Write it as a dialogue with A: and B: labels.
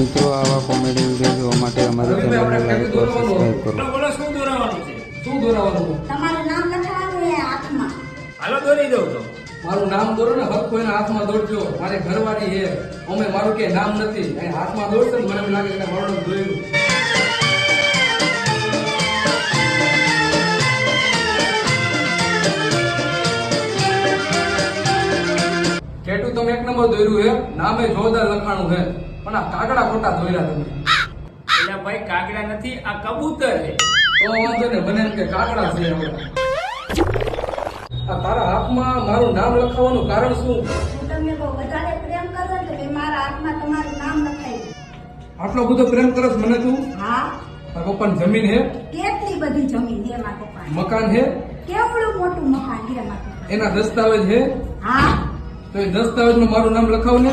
A: મિત્રો આવા comedy video જોવા માટે અમારી ચેનલને લાઈક और સબસ્ક્રાઇબ કરો।
B: બોલો શું દોરાવાનું છે?
C: શું દોરાવાનું છે?
D: તમારું નામ લખાવાનું છે હાથમાં.
B: હાલો દોરી દઉં તો
C: મારું નામ દોરો ને હક કોઈના હાથમાં દોડજો મારે ઘરવાળી છે અમે મારું કે નામ નથી અહીં હાથમાં દોડશે ને મને એમ લાગે કે મારું નામ દોર્યું કેટું તમે એક નંબર દોર્યું છે નામે જોરદાર લખાણું છે પણ આ કાગડા ખોટા દોર્યા તમે
B: એટલે ભાઈ કાગડા નથી, આ કબૂતર છે।
C: તો વાંધો ને મને એમ કે કાગડા છે આપણા આ તારા હાથમાં મારું નામ લખાવવાનું કારણ શું
D: હું તમને બહુ વધારે પ્રેમ કરો છો એટલે મારા હાથમાં તમારું નામ લખાયું.
C: આટલો બધો પ્રેમ કરસ મને તું
D: હા,
C: તારા પપ્પાની જમીન હે
D: કેટલી બધી જમીન છે મારા પપ્પાની.
C: મકાન હે
D: કેવડું મોટું મકાન છે મારા પપ્પાનું.
C: એના દસ્તાવેજ હે
D: હા,
C: તો એ દસ્તાવેજમાં મારું નામ લખાવ ને